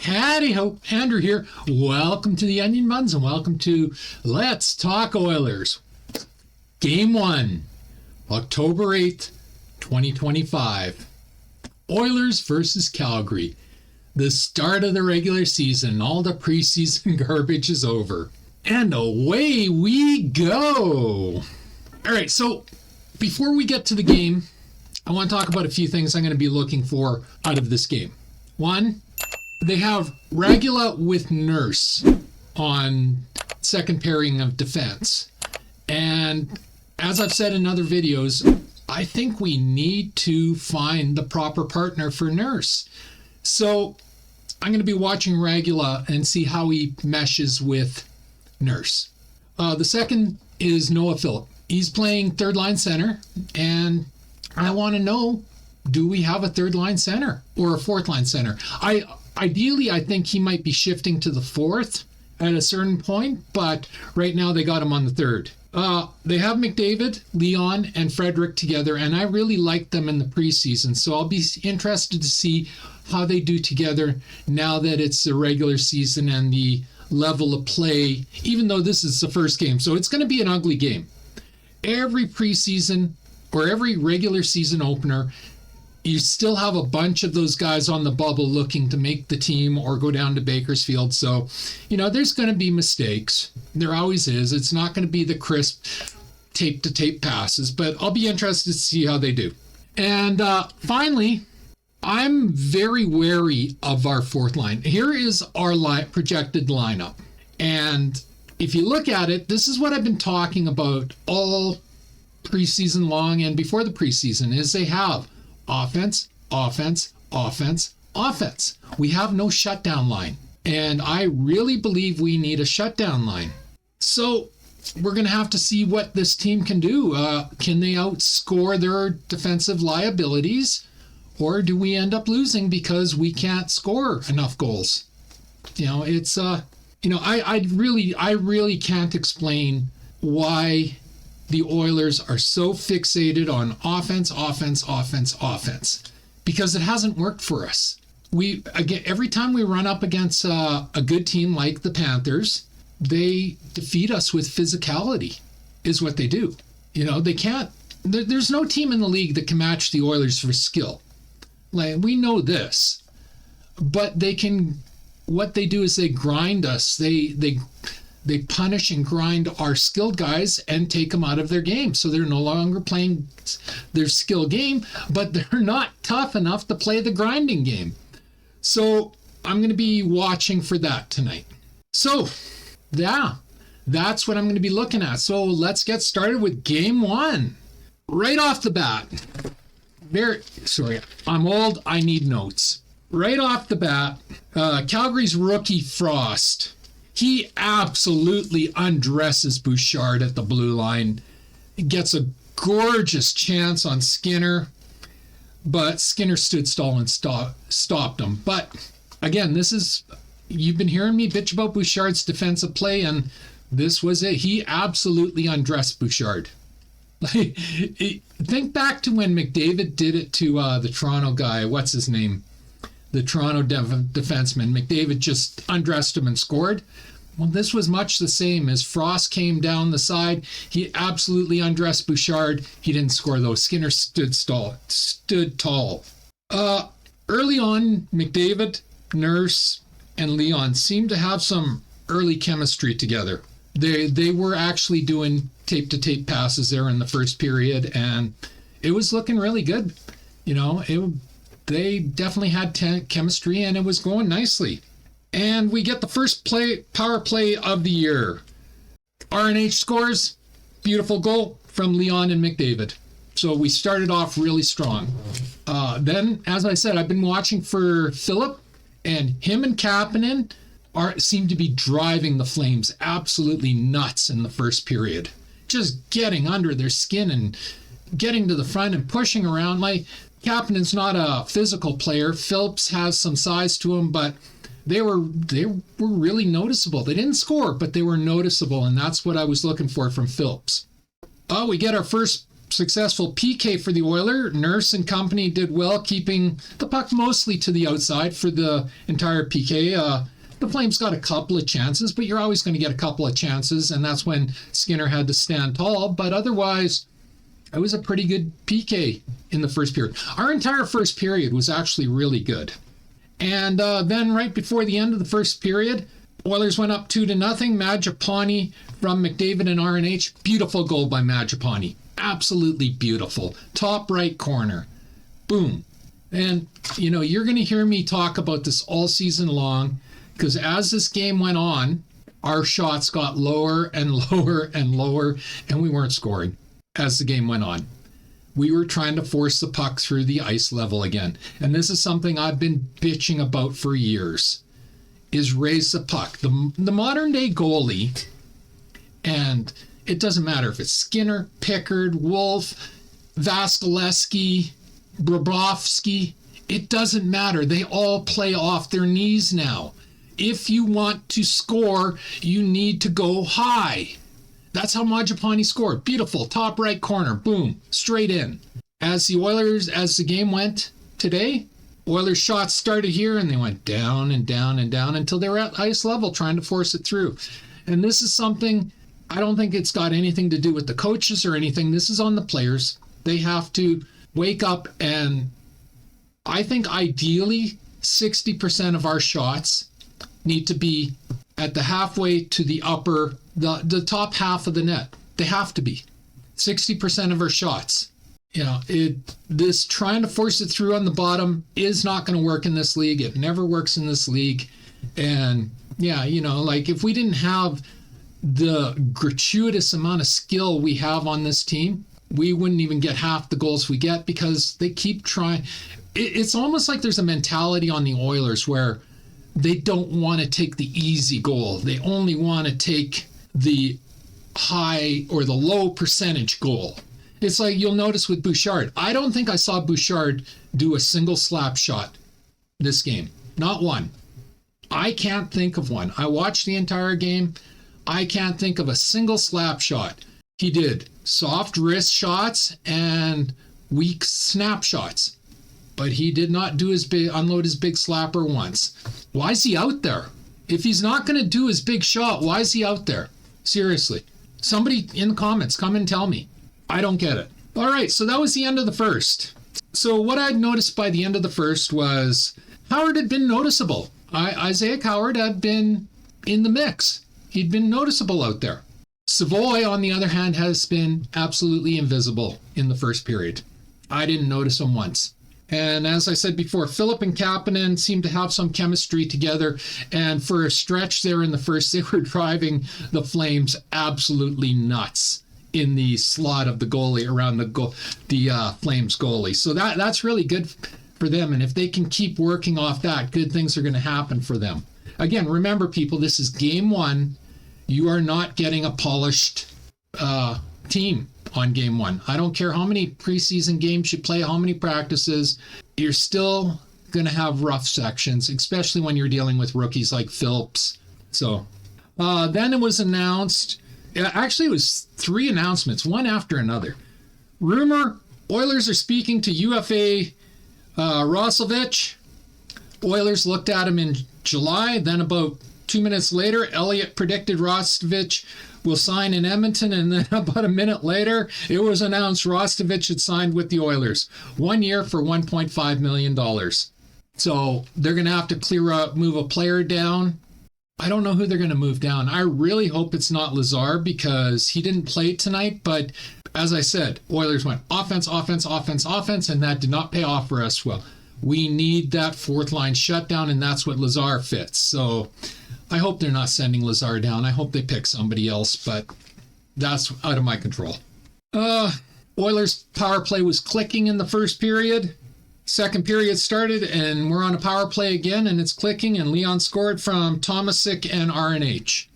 Howdy ho, Andrew here. Welcome to the Onion Buns and welcome to Let's Talk Oilers. Game 1, October 8th, 2025. Oilers versus Calgary. The start of the regular season. All the preseason garbage is over. And away we go. All right, so before we get to the game, I want to talk about a few things I'm going to be looking for out of this game. One, they have Regula with Nurse on second pairing of defense. And as I've said in other videos, I think we need to find the proper partner for Nurse. So I'm going to be watching Regula and see how he meshes with Nurse. The second is Noah Phillip. He's playing third line center, and I want to know, do we have a third line center or a fourth line center? Ideally, I think he might be shifting to the fourth at a certain point, but right now they got him on the third. They have McDavid, Leon, and Frederick together, and I really liked them in the preseason, so I'll be interested to see how they do together now that it's the regular season and the level of play, even though this is the first game. So it's going to be an ugly game. Every preseason or every regular season opener, you still have a bunch of those guys on the bubble looking to make the team or go down to Bakersfield. So, there's going to be mistakes. There always is. It's not going to be the crisp tape-to-tape passes, but I'll be interested to see how they do. And finally, I'm very wary of our fourth line. Here is our projected lineup. And if you look at it, this is what I've been talking about all preseason long and before the preseason, is they have offense, offense, offense, offense. We have no shutdown line. And I really believe we need a shutdown line. So we're going to have to see what this team can do. Can they outscore their defensive liabilities? Or do we end up losing because we can't score enough goals? I really can't explain why the Oilers are so fixated on offense, because it hasn't worked for us. Every time we run up against a good team like the Panthers, they defeat us with physicality, is what they do. They can't. There's no team in the league that can match the Oilers for skill. Like, we know this, but they can. What they do is they grind us. They punish and grind our skilled guys and take them out of their game. So they're no longer playing their skill game, but they're not tough enough to play the grinding game. So I'm going to be watching for that tonight. So, yeah, that's what I'm going to be looking at. So let's get started with game 1. Right off the bat. I'm old. I need notes. Right off the bat, Calgary's rookie Frost. He absolutely undresses Bouchard at the blue line. He gets a gorgeous chance on Skinner, but Skinner stood tall and stopped him. But again, you've been hearing me bitch about Bouchard's defensive play, and this was it. He absolutely undressed Bouchard. Think back to when McDavid did it to the Toronto guy. What's his name? The Toronto defenseman. McDavid just undressed him and scored. Well, this was much the same. As Frost came down the side, he absolutely undressed Bouchard. He didn't score, though. Skinner stood tall. Early on, McDavid, Nurse, and Leon seemed to have some early chemistry together. They were actually doing tape-to-tape passes there in the first period, and it was looking really good. They definitely had chemistry, and it was going nicely. And we get the first power play of the year. RNH scores, beautiful goal from Leon and McDavid. So we started off really strong. Then, as I said, I've been watching for Phillip, and him and Kapanen seem to be driving the Flames absolutely nuts in the first period. Just getting under their skin and getting to the front and pushing around. Like, Kapanen's not a physical player. Phillips has some size to him, but they were really noticeable. They didn't score, but they were noticeable, and that's what I was looking for from Phillips. We get our first successful PK for the Oilers. Nurse and company did well, keeping the puck mostly to the outside for the entire PK. The Flames got a couple of chances, but you're always going to get a couple of chances, and that's when Skinner had to stand tall. But otherwise, it was a pretty good PK in the first period. Our entire first period was actually really good. And then right before the end of the first period, Oilers went up 2-0. Mangiapane from McDavid and RNH. Beautiful goal by Mangiapane. Absolutely beautiful. Top right corner. Boom. And, you know, you're going to hear me talk about this all season long, because as this game went on, our shots got lower and lower and lower, and we weren't scoring as the game went on. We were trying to force the puck through the ice level again. And this is something I've been bitching about for years, is raise the puck. The modern day goalie, and it doesn't matter if it's Skinner, Pickard, Wolf, Vasilevsky, Bobrovsky, it doesn't matter. They all play off their knees now. If you want to score, you need to go high. That's how Mangiapane scored. Beautiful, top right corner, boom, straight in. As the game went today, Oilers shots started here and they went down and down and down until they were at ice level trying to force it through. And this is something, I don't think it's got anything to do with the coaches or anything. This is on the players. They have to wake up, and I think ideally 60% of our shots need to be at the halfway to the upper, the top half of the net. They have to be 60% of our shots. You know, this trying to force it through on the bottom is not going to work in this league. It never works in this league. And yeah, you know, like if we didn't have the gratuitous amount of skill we have on this team, we wouldn't even get half the goals we get, because they keep trying. It's almost like there's a mentality on the Oilers where they don't want to take the easy goal. They only want to take the high or the low percentage goal. It's like you'll notice with Bouchard. I don't think I saw Bouchard do a single slap shot this game. Not one. I can't think of one. I watched the entire game. I can't think of a single slap shot. He did soft wrist shots and weak snap shots, but he did not do unload his big slapper once. Why is he out there? If he's not going to do his big shot, why is he out there? Seriously. Somebody in the comments, come and tell me. I don't get it. All right, so that was the end of the first. So what I'd noticed by the end of the first was Howard had been noticeable. Isaiah Howard had been in the mix. He'd been noticeable out there. Savoy, on the other hand, has been absolutely invisible in the first period. I didn't notice him once. And as I said before, Philip and Kapanen seemed to have some chemistry together. And for a stretch there in the first, they were driving the Flames absolutely nuts in the slot of the goalie around the Flames goalie. So that's really good for them. And if they can keep working off that, good things are going to happen for them. Again, remember, people, this is game one. You are not getting a polished team on game one. I don't care how many preseason games you play, how many practices, you're still going to have rough sections, especially when you're dealing with rookies like Phillips. So then it was announced, actually it was 3 announcements, one after another. Rumor, Oilers are speaking to UFA Roslovic. Oilers looked at him in July, then about 2 minutes later, Elliott predicted Roslovic will sign in Edmonton, and then about a minute later, it was announced Roslovic had signed with the Oilers. 1 year for $1.5 million. So they're going to have to move a player down. I don't know who they're going to move down. I really hope it's not Lazar, because he didn't play tonight, but as I said, Oilers went offense, offense, offense, offense, and that did not pay off for us well. We need that fourth line shutdown, and that's what Lazar fits. So I hope they're not sending Lazar down. I hope they pick somebody else, but that's out of my control. Oilers' power play was clicking in the first period. Second period started, and we're on a power play again, and it's clicking, and Leon scored from Tomasic and RNH.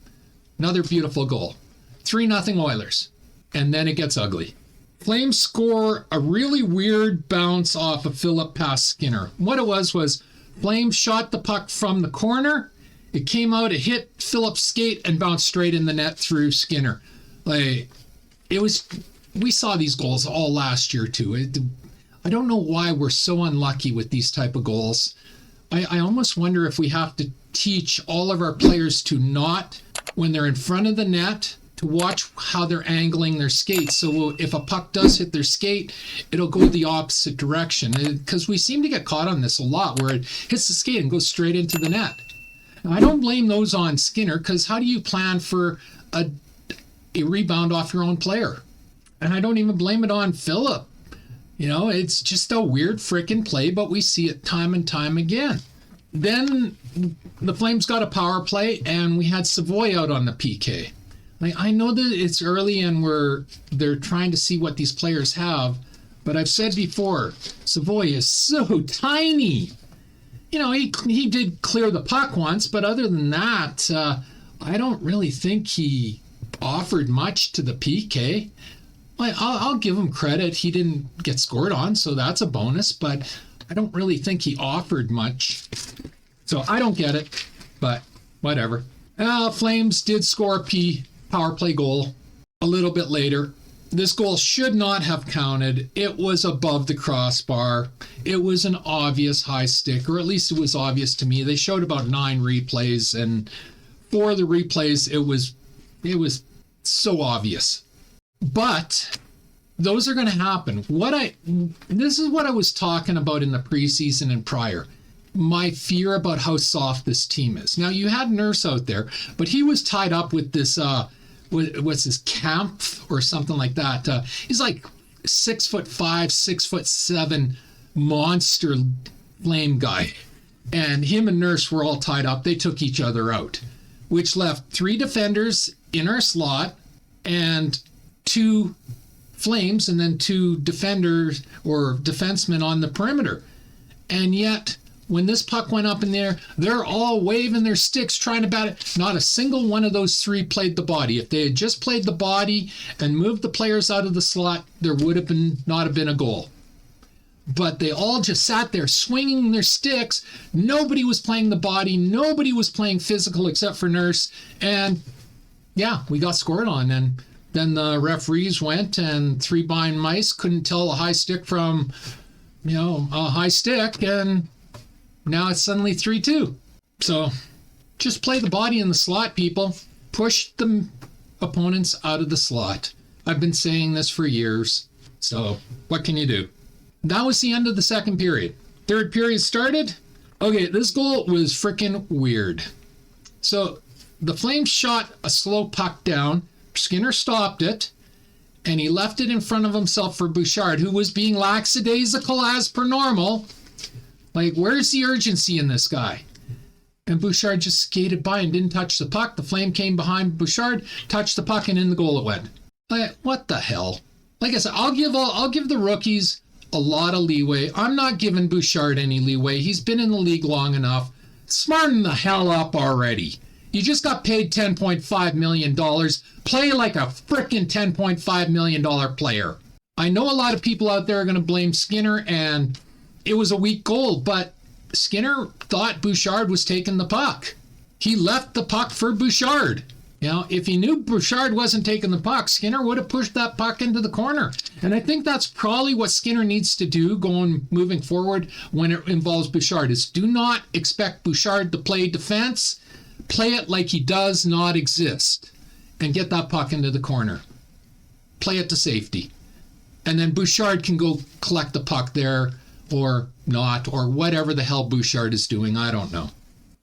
Another beautiful goal. 3-0 Oilers. And then it gets ugly. Flames score a really weird bounce off of Philip past Skinner. What it was Flames shot the puck from the corner. It came out, it hit Philip's skate and bounced straight in the net through Skinner. Like, it was we saw these goals all last year too. I don't know why we're so unlucky with these type of goals. I almost wonder if we have to teach all of our players to not, when they're in front of the net, to watch how they're angling their skates. So if a puck does hit their skate, it'll go the opposite direction. Because we seem to get caught on this a lot, where it hits the skate and goes straight into the net. Now, I don't blame those on Skinner, because how do you plan for a rebound off your own player? And I don't even blame it on Phillip. You know, it's just a weird freaking play, but we see it time and time again. Then the Flames got a power play, and we had Savoy out on the PK. Like, I know that it's early and they're trying to see what these players have, but I've said before, Savoy is so tiny. You know, he did clear the puck once, but other than that, I don't really think he offered much to the PK. I'll give him credit. He didn't get scored on, so that's a bonus, but I don't really think he offered much. So I don't get it, but whatever. Flames did score a power play goal a little bit later. This goal should not have counted. It was above the crossbar. It was an obvious high stick, or at least it was obvious to me. They showed about 9 replays, and for the replays, it was so obvious. But those are going to happen. This is what I was talking about in the preseason and prior. My fear about how soft this team is. Now, you had Nurse out there, but he was tied up with this, what's his, Camp or something like that. He's like 6'5", 6'7" monster flame guy. And him and Nurse were all tied up. They took each other out, which left 3 defenders in our slot and 2 Flames and then 2 defenders or defensemen on the perimeter. And yet, when this puck went up in there, they're all waving their sticks trying to bat it. Not a single one of those 3 played the body. If they had just played the body and moved the players out of the slot, there would have not have been a goal. But they all just sat there swinging their sticks. Nobody was playing the body. Nobody was playing physical except for Nurse. And yeah, we got scored on. And then the referees went, and 3 blind mice couldn't tell a high stick from, a high stick, and now it's suddenly 3-2. So just play the body in the slot, people. Push the opponents out of the slot. I've been saying this for years, so what can you do? That was the end of the second period. Third period started. Okay, this goal was freaking weird. So the Flames shot a slow puck down. Skinner stopped it, and he left it in front of himself for Bouchard, who was being lackadaisical as per normal. Like, where's the urgency in this guy? And Bouchard just skated by and didn't touch the puck. The Flame came behind Bouchard, touched the puck, and in the goal it went. Like, what the hell? Like I said, I'll give the rookies a lot of leeway. I'm not giving Bouchard any leeway. He's been in the league long enough. Smarten the hell up already. You just got paid $10.5 million. Play like a frickin' $10.5 million player. I know a lot of people out there are going to blame Skinner, and it was a weak goal, but Skinner thought Bouchard was taking the puck. He left the puck for Bouchard. If he knew Bouchard wasn't taking the puck, Skinner would have pushed that puck into the corner. And I think that's probably what Skinner needs to do moving forward when it involves Bouchard, is do not expect Bouchard to play defense. Play it like he does not exist and get that puck into the corner. Play it to safety. And then Bouchard can go collect the puck there or not, or whatever the hell Bouchard is doing. I don't know.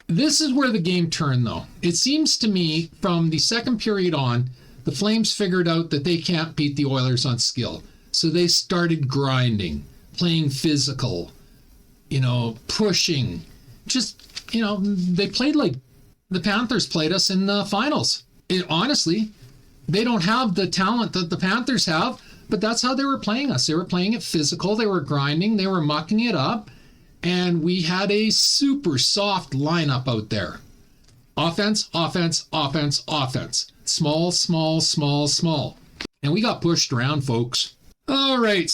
This is where the game turned, though. It seems to me from the second period on, the Flames figured out that they can't beat the Oilers on skill. So they started grinding, playing physical, pushing. Just, they played like the Panthers played us in the finals. Honestly, they don't have the talent that the Panthers have, but that's how they were playing us. They were playing it physical. They were grinding. They were mucking it up. And we had a super soft lineup out there. Offense, offense, offense, offense. Small, small, small, small. And we got pushed around, folks. All right,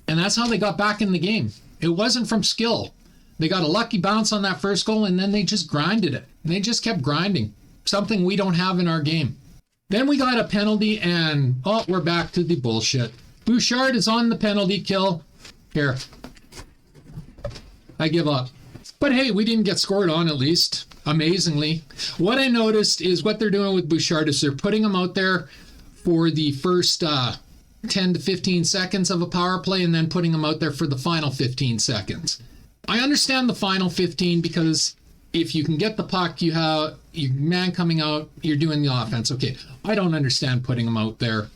and that's how they got back in the game. It wasn't from skill. They got a lucky bounce on that first goal, and then they just grinded it. They just kept grinding. Something we don't have in our game. Then we got a penalty, and we're back to the bullshit. Bouchard is on the penalty kill. Here. I give up. But hey, we didn't get scored on, at least, amazingly. What I noticed is what they're doing with Bouchard is they're putting him out there for the first 10 to 15 seconds of a power play and then putting him out there for the final 15 seconds. I understand the final 15 because if you can get the puck, you have your man coming out, you're doing the offense. Okay, I don't understand putting him out there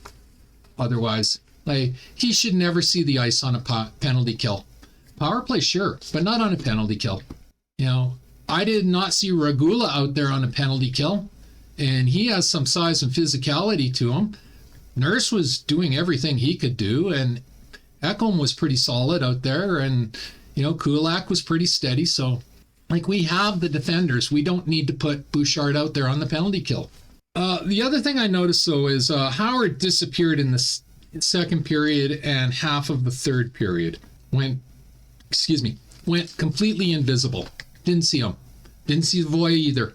otherwise. Like, he should never see the ice on a penalty kill. Power play, sure, but not on a penalty kill. You know, I did not see Regula out there on a penalty kill, and he has some size and physicality to him. Nurse was doing everything he could do, and Ekholm was pretty solid out there, and, you know, Kulak was pretty steady. So, like, we have the defenders. We don't need to put Bouchard out there on the penalty kill. The other thing I noticed, though, is Howard disappeared in the second period and half of the third period. Went completely invisible. Didn't see him. Didn't see Voy either.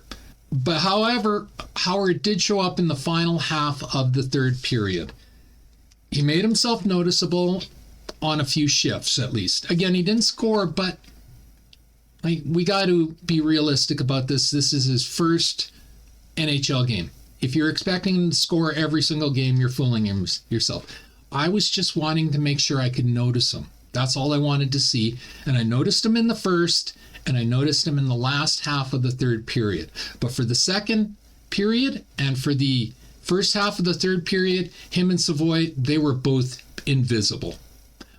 But however, Howard did show up in the final half of the third period. He made himself noticeable on a few shifts, at least. Again, he didn't score, but we got to be realistic about this. This is his first NHL game. If you're expecting him to score every single game, you're fooling yourself. I was just wanting to make sure I could notice him. That's all I wanted to see. And I noticed him in the first, and I noticed him in the last half of the third period. But for the second period and for the first half of the third period, him and Savoy, they were both invisible.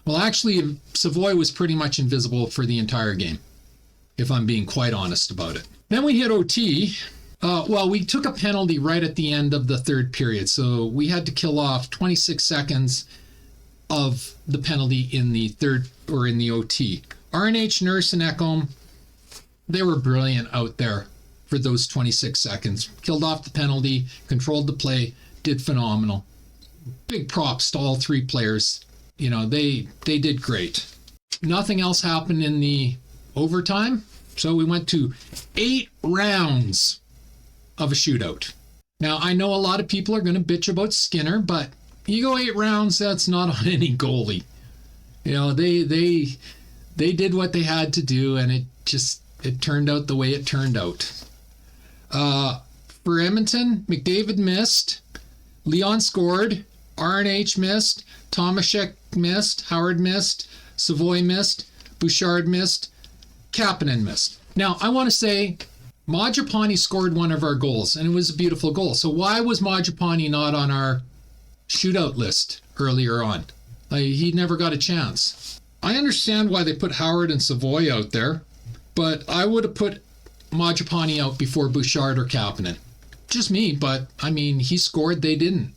Well, actually, Savoy was pretty much invisible for the entire game, if I'm being quite honest about it. Then we hit OT. We took a penalty right at the end of the third period, so we had to kill off 26 seconds of the penalty in the third, or in the OT. RNH, Nurse, and Ekholm, they were brilliant out there for those 26 seconds. Killed off the penalty, controlled the play, did phenomenal. Big props to all three players. You know, they did great. Nothing else happened in the overtime, so we went to 8 rounds of a shootout. Now, I know a lot of people are going to bitch about Skinner, but you go 8 rounds, that's not on any goalie. You know, they did what they had to do, and it turned out the way it turned out. For Edmonton, McDavid missed, Leon scored, RNH missed, Tomashek missed, Howard missed, Savoy missed, Bouchard missed, Kapanen missed. Now, I want to say Majapani scored one of our goals, and it was a beautiful goal. So why was Majapani not on our shootout list earlier on? He never got a chance. I understand why they put Howard and Savoy out there, but I would have put Majapani out before Bouchard or Kapanen. Just me, but I mean, he scored, they didn't.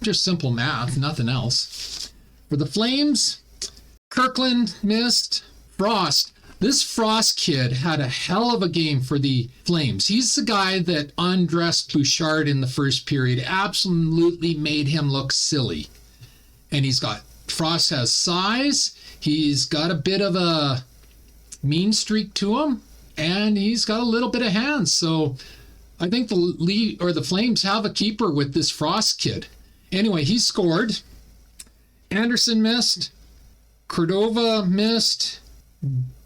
Just simple math, nothing else. For the Flames, Kirkland missed, Frost. This Frost kid had a hell of a game for the Flames. He's the guy that undressed Bouchard in the first period, absolutely made him look silly. And Frost has size, he's got a bit of a mean streak to him, and he's got a little bit of hands. So I think the Flames have a keeper with this Frost kid. Anyway, he scored. Anderson missed. Cordova missed.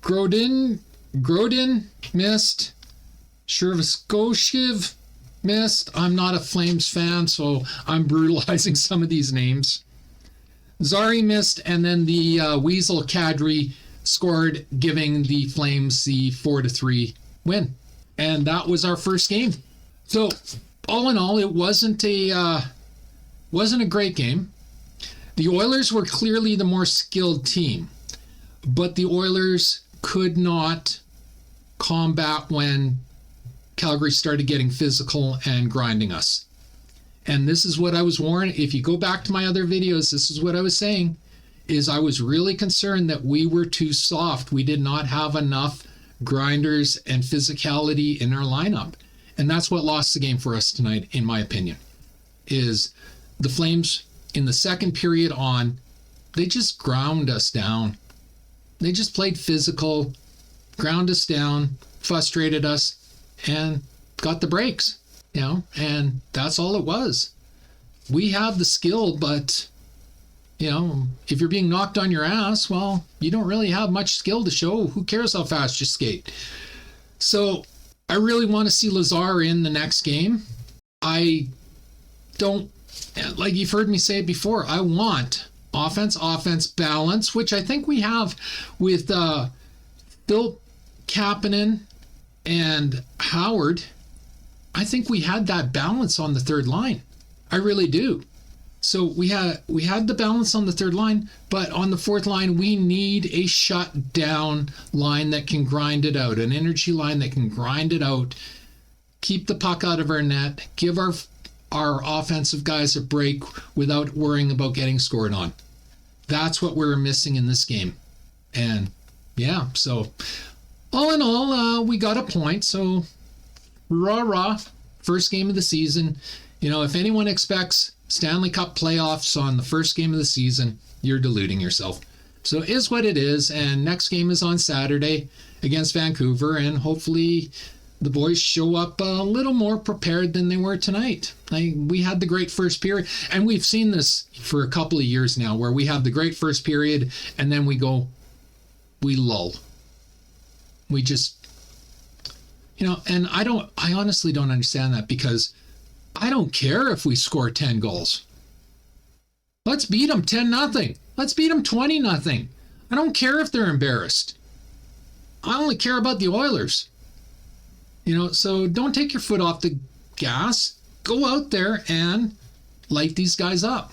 Grodin missed. Shervskoshiv missed. I'm not a Flames fan, so I'm brutalizing some of these names. Zari missed, and then the Weasel Kadri scored, giving the Flames the 4-3 win. And that was our first game. So, all in all, it wasn't a great game. The Oilers were clearly the more skilled team, but the Oilers could not combat when Calgary started getting physical and grinding us. And this is what I was warned. If you go back to my other videos, this is what I was saying, is I was really concerned that we were too soft. We did not have enough grinders and physicality in our lineup. And that's what lost the game for us tonight, in my opinion, is the Flames in the second period on, they just ground us down. They just played physical, ground us down, frustrated us, and got the breaks. and that's all it was. We have the skill, but, if you're being knocked on your ass, well, you don't really have much skill to show. Who cares how fast you skate? So I really want to see Lazar in the next game. I don't, like you've heard me say it before, I want offense, balance, which I think we have with Phil Kapanen and Howard. I think we had that balance on the third line. I really do. So we had the balance on the third line, but on the fourth line, we need a shutdown line that can grind it out, an energy line that can grind it out, keep the puck out of our net, give our offensive guys a break without worrying about getting scored on. That's what we're missing in this game. And yeah, so all in all, we got a point. So rah, first game of the season. If anyone expects Stanley Cup playoffs on the first game of the season, you're deluding yourself. So it is what it is. And next game is on Saturday against Vancouver. And hopefully the boys show up a little more prepared than they were tonight. We had the great first period. And we've seen this for a couple of years now, where we have the great first period and then we lull. We just, and I honestly don't understand that, because I don't care if we score 10 goals. Let's beat them 10-0. Let's beat them 20-0. I don't care if they're embarrassed. I only care about the Oilers. So don't take your foot off the gas. Go out there and light these guys up.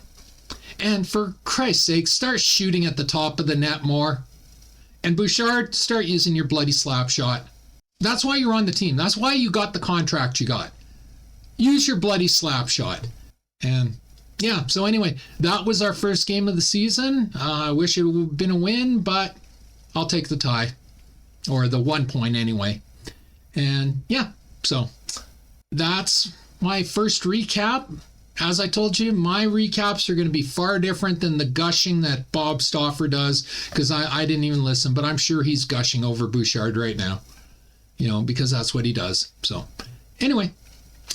And for Christ's sake, start shooting at the top of the net more. And Bouchard, start using your bloody slap shot. That's why you're on the team. That's why you got the contract you got. Use your bloody slap shot. And yeah, so anyway, that was our first game of the season. I wish it would have been a win, but I'll take the tie. Or the 1 point anyway. And yeah, so that's my first recap. As I told you, my recaps are going to be far different than the gushing that Bob Stauffer does, because I didn't even listen, but I'm sure he's gushing over Bouchard right now, because that's what he does. So anyway,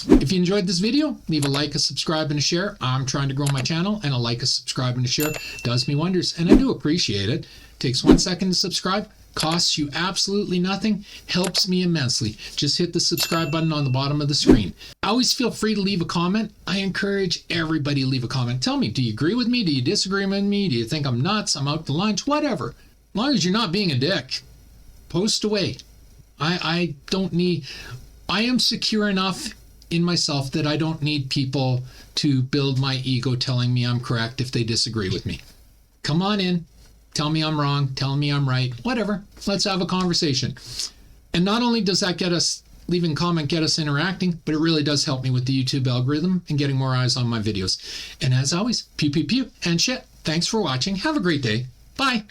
if you enjoyed this video, leave a like, a subscribe, and a share. I'm trying to grow my channel, and a like, a subscribe, and a share does me wonders, and I do appreciate it. Takes 1 second to subscribe. Costs you absolutely nothing, helps me immensely. Just hit the subscribe button on the bottom of the screen. Always feel free to leave a comment. I encourage everybody to leave a comment. Tell me, do you agree with me? Do you disagree with me? Do you think I'm nuts? I'm out to lunch? Whatever. As long as you're not being a dick, post away. I am secure enough in myself that I don't need people to build my ego telling me I'm correct if they disagree with me. Come on in. Tell me I'm wrong, tell me I'm right, whatever. Let's have a conversation. And not only does that get us, leaving a comment, get us interacting, but it really does help me with the YouTube algorithm and getting more eyes on my videos. And as always, pew, pew, pew, and shit. Thanks for watching. Have a great day. Bye.